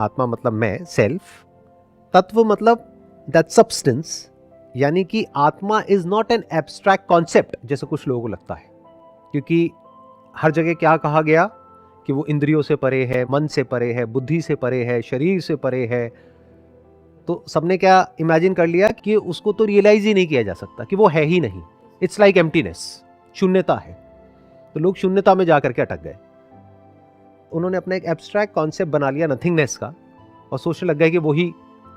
आत्मा मतलब मैं, सेल्फ। तत्व मतलब दैट सब्सटेंस, यानी कि आत्मा is not an abstract concept जैसे कुछ लोगों को लगता है, क्योंकि हर जगह क्या कहा गया कि वो इंद्रियों से परे है, मन से परे है, बुद्धि से परे है, शरीर से परे है। तो सबने क्या इमेजिन कर लिया कि उसको तो रियलाइज ही नहीं किया जा सकता, कि वो है ही नहीं। इट्स लाइक एम्प्टीनेस, शून्यता है। तो लोग शून्यता में जाकर के अटक गए। उन्होंने अपना एक एब्स्ट्रैक्ट कॉन्सेप्ट बना लिया नथिंगनेस का, और सोचने लग गए कि वही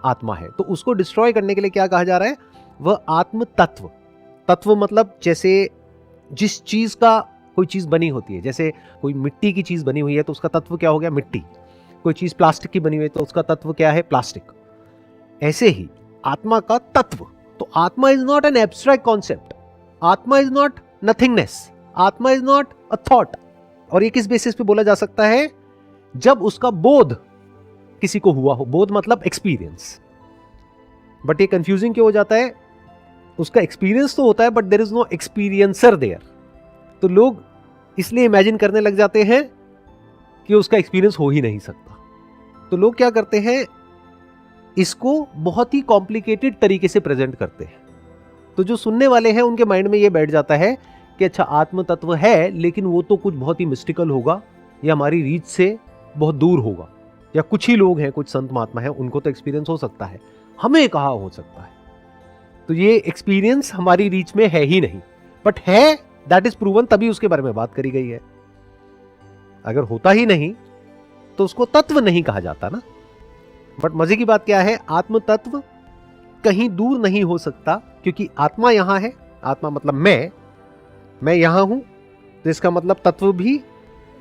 आत्मा है। तो उसको डिस्ट्रॉय करने के लिए क्या कहा जा रहा है, वह आत्म तत्व। तत्व मतलब जैसे जिस चीज का कोई चीज बनी होती है, जैसे कोई मिट्टी की चीज बनी हुई है तो उसका तत्व क्या हो गया, मिट्टी। कोई चीज प्लास्टिक की बनी हुई है तो उसका तत्व क्या है, प्लास्टिक। ऐसे ही आत्मा का तत्व। तो आत्मा is not an abstract concept, आत्मा इज नॉट नथिंगनेस, आत्मा इज नॉट अ थॉट। और ये किस बेसिस पे बोला जा सकता है, जब उसका बोध किसी को हुआ हो। बोध मतलब एक्सपीरियंस। बट ये कंफ्यूजिंग क्यों हो जाता है, उसका एक्सपीरियंस तो होता है but there is no experiencer there. तो लोग इसलिए इमेजिन करने लग जाते हैं कि उसका एक्सपीरियंस हो ही नहीं सकता। तो लोग क्या करते हैं, इसको बहुत ही कॉम्प्लिकेटेड तरीके से प्रेजेंट करते हैं। तो जो सुनने वाले हैं उनके माइंड में ये बैठ जाता है कि अच्छा आत्म तत्व है, लेकिन वो तो कुछ बहुत ही मिस्टिकल होगा, या हमारी रीच से बहुत दूर होगा, या कुछ ही लोग हैं, कुछ संत महात्मा हैं, उनको तो एक्सपीरियंस हो सकता है, हमें कहाँ हो सकता है। तो ये एक्सपीरियंस हमारी रीच में है ही नहीं। बट है, दैट इज प्रूवन, तभी उसके बारे में बात करी गई है। अगर होता ही नहीं तो उसको तत्व नहीं कहा जाता ना। बट मजे की बात क्या है, आत्म तत्व कहीं दूर नहीं हो सकता, क्योंकि आत्मा यहां है। आत्मा मतलब मैं यहां हूं, तो इसका मतलब तत्व भी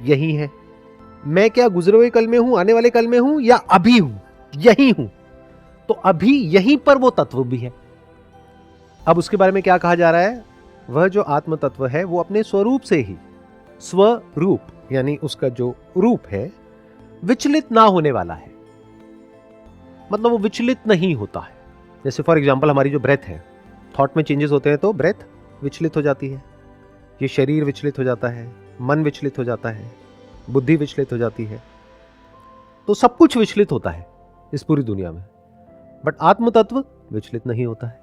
यही है। मैं क्या गुजरे हुए कल में हूं, आने वाले कल में हूं, या अभी हूं, यही हूं। तो अभी यहीं पर वो तत्व भी है। अब उसके बारे में क्या कहा जा रहा है, वह जो आत्म तत्व है वो अपने स्वरूप से ही, स्वरूप यानी उसका जो रूप है, विचलित ना होने वाला है। मतलब वो विचलित नहीं होता है। जैसे फॉर एग्जांपल हमारी जो ब्रेथ है, थॉट में चेंजेस होते हैं तो ब्रेथ विचलित हो जाती है, ये शरीर विचलित हो जाता है, मन विचलित हो जाता है, बुद्धि विचलित हो जाती है। तो सब कुछ विचलित होता है इस पूरी दुनिया में, बट आत्म तत्व विचलित नहीं होता है,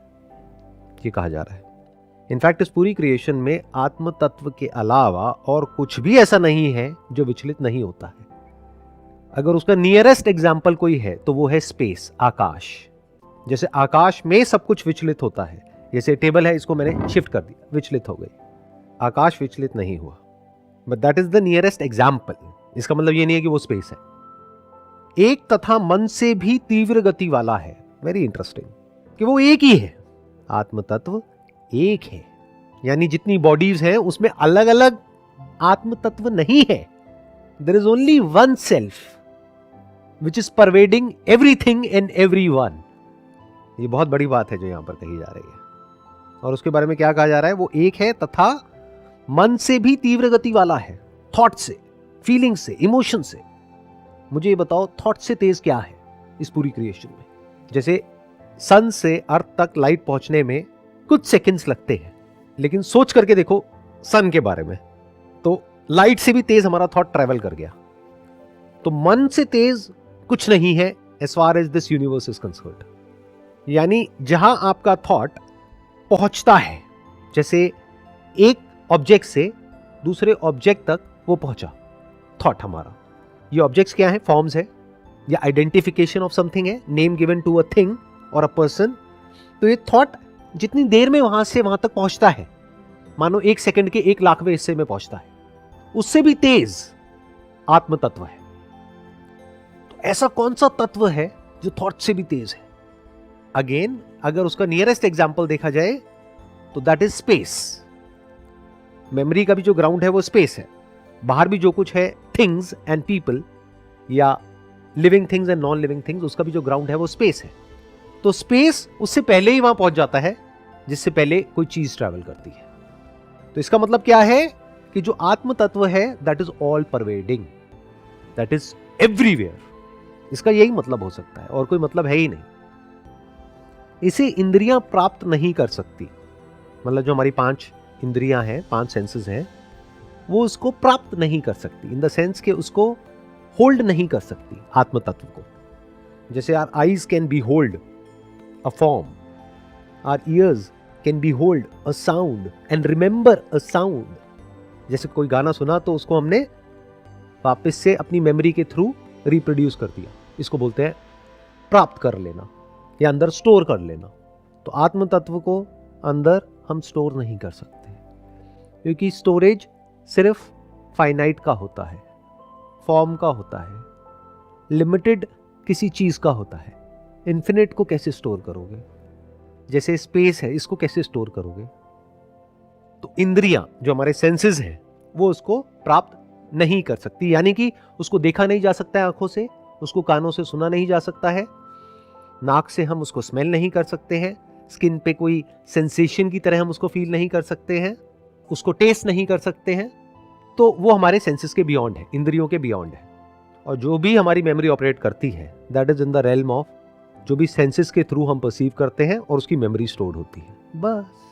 ये कहा जा रहा है। इनफैक्ट इस पूरी क्रिएशन में आत्म तत्व के अलावा और कुछ भी ऐसा नहीं है जो विचलित नहीं होता है। अगर उसका नियरेस्ट एग्जाम्पल कोई है तो वो है स्पेस, आकाश। जैसे आकाश में सब कुछ विचलित होता है, जैसे टेबल है, इसको मैंने शिफ्ट कर दिया, विचलित हो गई, आकाश विचलित नहीं हुआ। But that is the nearest example. इसका मतलब ये नहीं है कि वो स्पेस है। एक तथा मन से भी तीव्र गति वाला है, वेरी इंटरेस्टिंग, कि वो एक ही है। आत्म तत्व एक है, यानी जितनी बॉडीज हैं उसमें अलग अलग आत्म तत्व नहीं है। There is only one self which is pervading everything and everyone. ये बहुत बड़ी बात है जो यहां पर कही जा रही है। और उसके बारे में क्या कहा जा रहा है, वो एक है तथा मन से भी तीव्र गति वाला है। थॉट से, फीलिंग से, इमोशन से। मुझे ये बताओ, थॉट से तेज क्या है इस पूरी क्रिएशन में? जैसे सन से अर्थ तक लाइट पहुंचने में कुछ सेकंड्स लगते हैं, लेकिन सोच करके देखो सन के बारे में, तो लाइट से भी तेज हमारा थॉट ट्रैवल कर गया। तो मन से तेज कुछ नहीं है as far as this universe is concerned. यानी जहां आपका थॉट पहुंचता है, जैसे एक ऑब्जेक्ट से दूसरे ऑब्जेक्ट तक वो पहुंचा थॉट हमारा। ये ऑब्जेक्ट्स क्या है, फॉर्म्स है, या आइडेंटिफिकेशन ऑफ समथिंग है, name given to a thing और अ पर्सन। तो ये थॉट जितनी देर में वहां से वहां तक पहुंचता है, मानो 1 सेकंड के 1,00,000वें हिस्से में पहुंचता है, उससे भी तेज आत्म तत्व है। तो ऐसा कौन सा तत्व है जो थॉट से भी तेज है? अगेन अगर उसका नियरेस्ट एग्जाम्पल देखा जाए तो दैट इज स्पेस। मेमोरी का भी जो ग्राउंड है वो स्पेस है। बाहर भी जो कुछ है, थिंग्स एंड पीपल, या living things and non living things, उसका भी जो ग्राउंड है वो स्पेस है। तो स्पेस उससे पहले ही वहां पहुंच जाता है जिससे पहले कोई चीज ट्रैवल करती है। तो इसका मतलब क्या है कि जो आत्म तत्व है that is all pervading, that is everywhere. इसका यही मतलब हो सकता है, और कोई मतलब है ही नहीं। इसे इंद्रियां प्राप्त नहीं कर सकती। मतलब जो हमारी 5 इंद्रियां हैं, 5 सेंसेस हैं, वो उसको प्राप्त नहीं कर सकती, इन द सेंस कि उसको होल्ड नहीं कर सकती आत्म तत्व को। जैसे our eyes can behold a form, our ears can behold a sound and remember a sound. जैसे कोई गाना सुना तो उसको हमने वापस से अपनी मेमोरी के थ्रू रिप्रोड्यूस कर दिया, इसको बोलते हैं प्राप्त कर लेना या अंदर स्टोर कर लेना। तो आत्म तत्व को अंदर हम स्टोर नहीं कर सकते, क्योंकि स्टोरेज सिर्फ फाइनाइट का होता है, फॉर्म का होता है, लिमिटेड किसी चीज का होता है। इन्फिनिट को कैसे स्टोर करोगे? जैसे स्पेस है, इसको कैसे स्टोर करोगे? तो इंद्रियां जो हमारे सेंसेस हैं वो उसको प्राप्त नहीं कर सकती, यानी कि उसको देखा नहीं जा सकता है आंखों से, उसको कानों से सुना नहीं जा सकता है, नाक से हम उसको स्मेल नहीं कर सकते हैं, स्किन पे कोई सेंसेशन की तरह हम उसको फील नहीं कर सकते हैं, उसको टेस्ट नहीं कर सकते हैं। तो वो हमारे सेंसेस के बियॉन्ड है, इंद्रियों के बियॉन्ड है। और जो भी हमारी मेमोरी ऑपरेट करती है that is in the realm of जो भी सेंसेस के थ्रू हम परसीव करते हैं और उसकी मेमोरी स्टोर्ड होती है। बस